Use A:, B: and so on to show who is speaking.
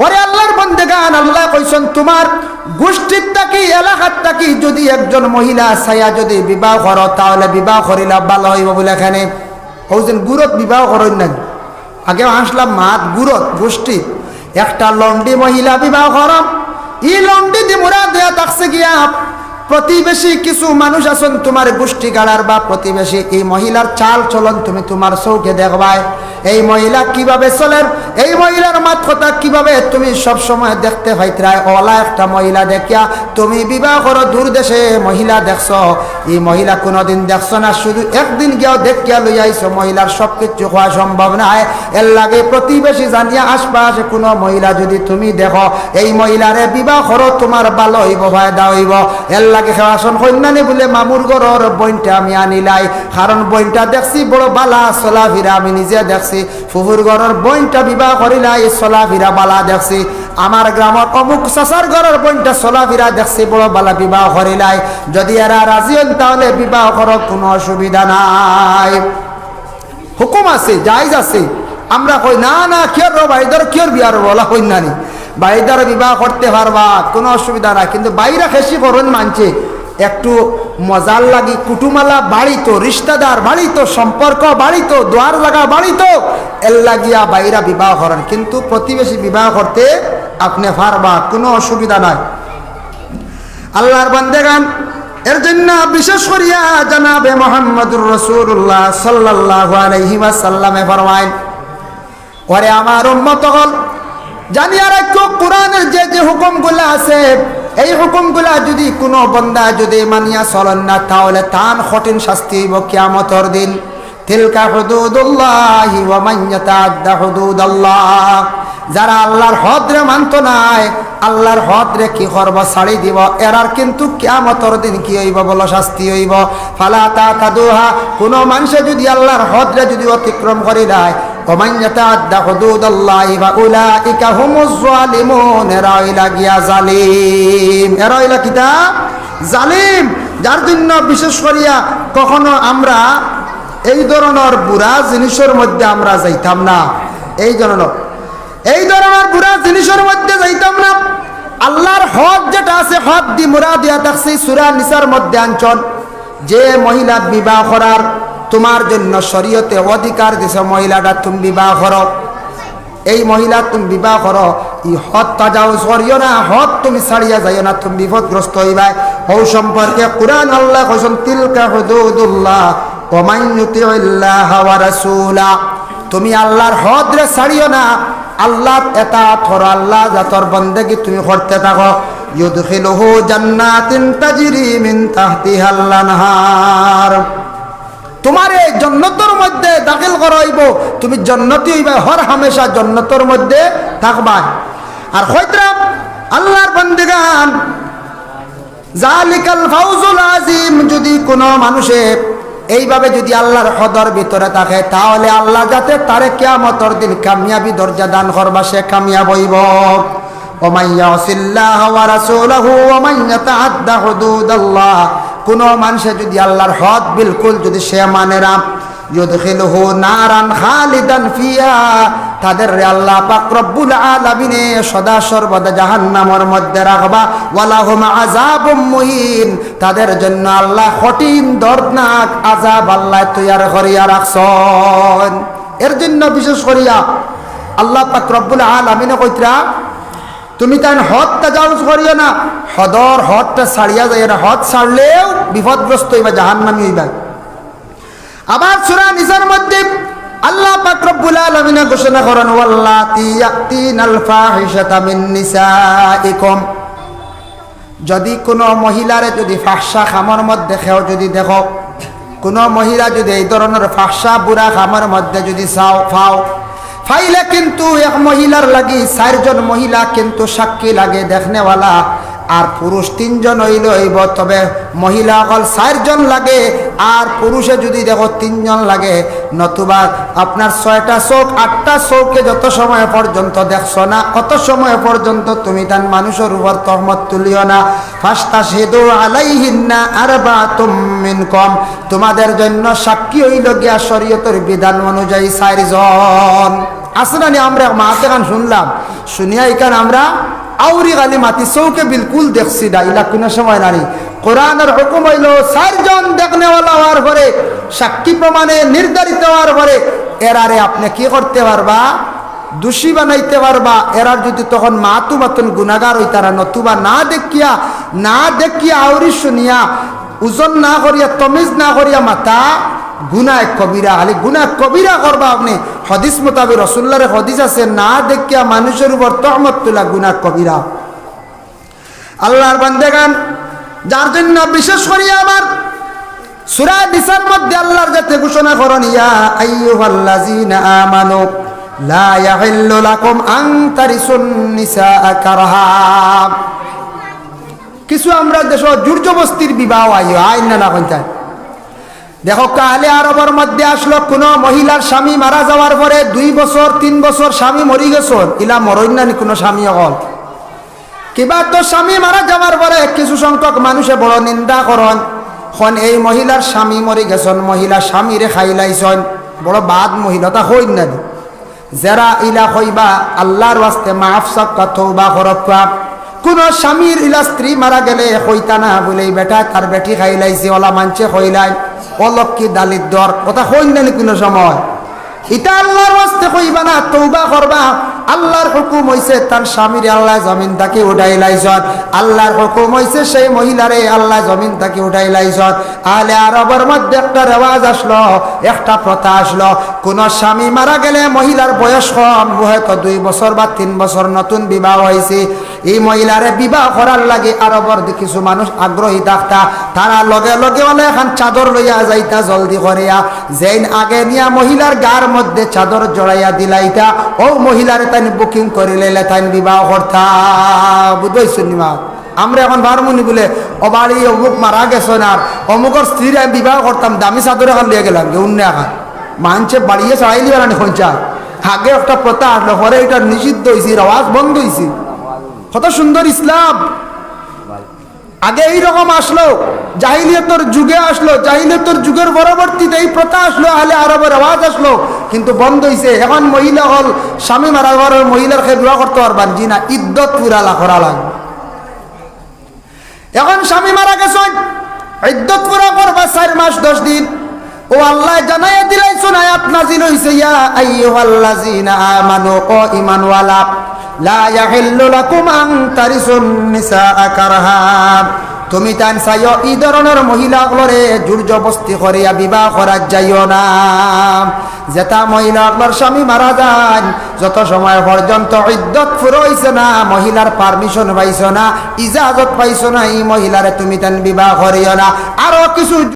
A: ওরে আল্লাহর বান্দাগান, আল্লাহ কইছেন তোমার গোষ্ঠীর থাকি এলাকার থাকি যদি একজন মহিলা ছায়া যদি বিবাহ করো তাহলে বিবাহ করিলা ভালো হইব বলে এখানে হৌছেন গুরত বিবাহ করেন না। আগে আসলাম মাত গুরত গোষ্ঠী একটা লন্ডি মহিলা বিবাহ করো, ই লন্ডি দি মোরা দেয়া থাকছে গিয়া প্রতিবেশী কিছু মানুষ আছেন তোমার গোষ্ঠী গাড়ার বা প্রতিবেশী, এই মহিলার চাল চলন তুমি তোমার চৌকে দেখবাই, এই মহিলা কিভাবে চলেন, এই মহিলার মাত কথা কিভাবে তুমি সব সময় দেখতে পাইতরাই। ওলা একটা মহিলা দেখিয়া তুমি বিবাহ করো, দূর দেশে মহিলা দেখছো, এই মহিলা কোনোদিন দেখছো না, শুধু একদিন গিয়াও দেখিয়া লই আইছো, মহিলার সব কিছু হওয়া সম্ভব নয়। এর লাগে প্রতিবেশী জানিয়া আশপাশে কোনো মহিলা যদি তুমি দেখো এই মহিলারে বিবাহ করো, তোমার ভালো হইব, ফায়দা হইব। এর লাগে খেলাশন কন্যানি বলে মামুর ঘরের বইনটা আমি আনিলাই, কারণ বইনটা দেখছি বড় বালা চলাফিরা, আমি নিজে দেখছি। ফুফুর ঘরের বইনটা বিবাহ করিলাই, চলাফিরা বালা দেখছি। আমার গ্রামের অমুক চাচার ঘরের বইনটা চলাফিরা দেখছি, বড় বালা বিবাহ করিলাই। যদি এরা রাজি হন তাহলে বিবাহ করো, কোনো অসুবিধা নাই, হুকুম আছে, জায়েজ আছে। আমরা কই না না কিয়র বাইদর কিয়র বিয়ার বলা হই নানি, বাইদার বিবাহ করতে পারবা, কোনো অসুবিধা নাই। কিন্তু বাইরা খেসি করুন মানছে একটু মজার লাগি, কুটুমালা বাড়িত, রিশতাদার বাড়িত, সম্পর্ক বাড়িত, দোয়ার লাগা বাড়িত, এর লাগিয়া বাইরা বিবাহ করেন। কিন্তু প্রতিবেশী বিবাহ করতে আপনি পারবা, কোনো অসুবিধা নাই। আল্লাহর বান্দাগান, এর জন্য বিশেষ করিয়া জানাবে মুহাম্মদুর রাসূলুল্লাহ সাল্লাল্লাহু আলাইহি ওয়াসাল্লামে ফরমায়, ওরে আমার উম্মত হল জানিয়া রাখো কোরআনের যে যে হুকুমগুলো আছে, এই হুকুমগুলা যদি কোনো বান্দা যদি মানিয়া চলেন না তাহলে তার কঠিন শাস্তি হইব কিয়ামতের দিন। তিলকা হুদুদুল্লাহি ওয়া মান ইয়াতাআদ্দা হুদুদাল্লাহ, যারা আল্লাহর হদ রে মানত নাই, আল্লাহর হদ রে কি করব ছাড়ি দিব, এরার কিন্তু কিয়ামতের দিন কি হইব বলো, শাস্তি হইব। ফালা তাতাদুহা, কোনো মানুষে যদি আল্লাহর হদ রে যদি অতিক্রম করি দেয়, ওমান ইয়াতাআদ্দা হুদুদাল্লাহি ফাউলাইকা হুমুজ যালিমুন, এরা হইলা গিয়া জালিম, এরা হইলা কিতা জালিম। যার জন্য বিশেষ করিয়া কখনো আমরা এই ধরনের বুড়া জিনিসের মধ্যে আমরা যাইতাম না, এই ধরনের বুড়া জিনিসের মধ্যে যাইতাম না। আল্লাহর হদ যেটা আছে, হদ দি মুরা দিয়া থাকছে সূরা নিসার মধ্যে আনছন, যে মহিলা বিবাহ করার তোমার জন্য শরীয়তে অধিকার দিছে, মহিলাটা তুমি বিবাহ করো, এই মহিলা তুমি বিবাহ করো, ই হদ তাজাউজ করিও না, হদ তুমি ছাড়িয়া যাইও না, তুমি বিপদগ্রস্ত হইবা। ও সম্পর্কে কুরআন আল্লাহ কইছেন, তিলকা হুদুদুল্লাহ ওয়া মান ইউতিউল্লাহ ওয়া রাসূলা, তুমি আল্লাহর হদ রে ছাড়িও না, আল্লাহর ইতাআত করো, আল্লাহ জাতর বন্দেগী তুমি করতে থাকো। ইউদখিলুহু জান্নাতিন তাজরি মিন তাহতিহাল আনহার, তোমার এই জান্নাতের মধ্যে দাখিল করাইব, তুমি জান্নাতি হইবা, হর হামেশা জান্নাতের মধ্যে থাকবা। আর কইতরা আল্লাহর বান্দাগান, জালিকাল ফাউজুল আযীম, যদি কোনো মানুষে এইভাবে যদি আল্লাহর হদর ভিতরে থাকে তাহলে আল্লাহ যাতে তারে কিয়ামতের দিন কামিয়াবি দরজা দান করবা, সে কামিয়াব হইব। ওমান ইয়াসিল্লাহ ওয়া রাসূলহু ওয়া মান ইয়াতাআদ্দা হুদুদাল্লাহ, কোনো মানুষে যদি আল্লাহর হদ বিলকুল যদি সে মানে না, ইউদখিলুহু নারান খালিদান ফিহা, তাদের আল্লাহ পাক রব্বুল আলামিন সদা সর্বদা জাহান্নামের মধ্যে রাখবা। ওয়ালাহুম আযাবুম মুহিন, তাদের জন্য আল্লাহ কঠিন দর্দনাক আযাব আল্লাহ তৈয়ার করিয়া রাখছেন। এর জন্য বিশেষ করিয়া আল্লাহ পাক রব্বুল আলামিন কইতরা, তুমি তাই হদ তাজাউজ করিও না, হদটা ছাড়িয়া যায় না, হদ ছাড়লেও বিপদগ্রস্ত হইবা, জাহান্নামী হইবা। আবার সূরা নিসার মধ্যে আল্লাহ পাক রব্বুল আলামিন ঘোষণা করেন, ওয়াল্লাতি ইয়াতিনাল ফাহিশাতা মিন নিসাইকুম, যদি কোনো মহিলারে যদি ফাহশা খামের মধ্যে খেও যদি দেখো, কোনো মহিলা যদি এই ধরনের ফাহশা বুড়া খামের মধ্যে যদি ফাও, ফাইলে কিন্তু এক মহিলার লাগি 4 জন মহিলা কিন্তু সাক্ষী লাগে দেখনেওয়ালা, আর পুরুষ 3 জন হইব, তবে মহিলা হল 4 জন লাগে, আর পুরুষে যদি দেখো 3 জন লাগে। নতুবা আপনার 6টা চোখ 8টা চোখে যত সময় পর্যন্ত দেখছো না, অত সময় পর্যন্ত তুমি তার মানুষের উপর তহমত তুলিও না। ফাস্তাশহিদু আলাইহিন্না আরবাতুম মিনকুম, তোমাদের জন্য সাক্ষী হইল গিয়া শরীয়তের বিধান অনুযায়ী 4 জন। আসলে আমরা মাতে গান শুনলাম, শুনিয়া এখান আমরা আউরি গালি মাতি চৌকে বিলকুল দেখছি না, ইলা কোনো সময় নারী কোরআনের হুকুম হইল 4 জন দেখনেওয়ালা হওয়ার পরে, সাক্ষী প্রমাণে নির্ধারিত হওয়ার পরে এরারে আপনি কি করতে পারবা, দোষী বানাইতে পারবা। এরার যদি তখন মাতু মাতুন গুনাগার হইতারা, নতুবা না দেখিয়া আউরি শুনিয়া ওজন না করিয়া তমিজ না করিয়া মাতা গুনাহ কবিরা, খালি গুনাহ কবিরা করবা আপনি। হাদিস মোতাবেক রাসূলুল্লাহর হাদিস আছে, না দেখিয়া মানুষের উপর তহমত তোলা গুনাহ কবিরা। আল্লাহর বান্দাগান, যার জন্য বিশেষ করিয়া আমার সূরা নিসার মধ্যে আল্লাহর যাতে ঘোষণা করেন, ইয়া আইয়ুহাল্লাযীনা আমানু লা ইয়াহিল্লু লাকুম আন তারিসুন নিসা কারহা। কিছু আমরা দেশ জোরজবস্তির বিবাহ আইন না কোনটায়। দেখো কালে আরবের মধ্যে আসলো, কোন মহিলার স্বামী মারা যাওয়ার পরে 2 বছর 3 বছর স্বামী মরি গেছেন, ইলা মরইন না কোনো স্বামী হল কিবা। তো স্বামী মারা যাওয়ার পরে কিছু সংখ্যক মানুষে বড় নিন্দা করেন, খন এই মহিলার স্বামী মরি গেছেন, মহিলা স্বামীরে খাইলাইছেন, বড় বাদ মহিলাটা হইন না। যারা ইলা হইবা আল্লাহর ওয়াস্তে মাফ সাক্কা তওবা করবা। কোন স্বামীর ইলা স্ত্রী মারা গেলে হইতা না বলে বেটা তার বেটি খাইলাইছে, ওলা মানছে হইলাই অলক্ষী দালিত দর কথা হইন না কোনো সময়। এটা আল্লাহর ওয়াস্তে কইবা না, তওবা করবা। আল্লাহর হুকুম হইছে তার স্বামীরে আল্লাহ জমিন থেকে উঠাই লাইছন, আল্লাহর হুকুম হইছে সেই মহিলারে আল্লাহ জমিন থেকে উঠাই লাইছন। আলে আরবের মধ্যে একটা রেওয়াজ আসলো, একটা প্রথা আসলো, কোন স্বামী মারা গেলে মহিলার বয়স কম, হয়তো 2 বছর বা 3 বছর নতুন বিবাহ হয়েছে, এই মহিলারে বিবাহ করার লাগে আরবের কিছু মানুষ আগ্রহী থাকতা, তারা লগে লগে বলে এখন চাদর লইয়া যাইতা জলদি করিয়া, যেন আগে নিয়া মহিলার গার মধ্যে চাদর জড়াইয়া দিলাইতা, ও মহিলার তাই বুকিং করে লাইলে তাই বিবাহ করতা। বুঝাইছেন নিমা? আমরা এখন বারমুনি বলে ও বাড়ি অমুক মারা গেছে না, অমুকের স্ত্রীর আমি বিবাহ করতাম, দামি চাদর এখন লিয়ে গেলাম অন্য এখন মানছে বাড়িয়ে চড়াই লিবে না খঞ্চা। আগে একটা প্রথা আসলো, পরে এটা নিষিদ্ধ হয়েছে, আওয়াজ বন্ধ হয়েছে। কত সুন্দর ইসলাম! আগে এইরকম আসলো, জাহিলিয়াতের যুগে আসলো, জাহিলিয়াতের যুগের পরবর্তীতে এই প্রথা আসলো, আহলে আরবের আওয়াজ আসলো, কিন্তু বন্ধ হয়েছে। এখন মহিলা হল স্বামী মারা ঘর মহিলার খেয়ে বিবাহ করতে পারবেন জি না, ইদ্যত পুরা করা লাগবে। এখন স্বামী মারা গেছেন, ইদ্যত পুরা করবা 4 মাস 10 দিন। ও আল্লাহ জানাইয়া দিলাইছেন, আয়াত নাযিল হইছে, ইয়া আইয়ুহাল্লাযীনা আমানু, ও ঈমানওয়ালা, লা ইয়াহিল্লু লাকুম আন তারিসুন নিসা কারহা। তুমি তান চাইও এই ধরনের মহিলাগুলোরে জোরজবস্তি করিয়া বিবাহ করা যাইও না। যেটা মহিলাগুলোর স্বামী মারা যান, যত সময় পর্যন্ত ইদ্যত পুরো হইছে না, মহিলার পারমিশন পাইছো না, ইজাজত পাইছো না, এই মহিলারে তুমি তান বিবাহ করিও না। আরো কিছু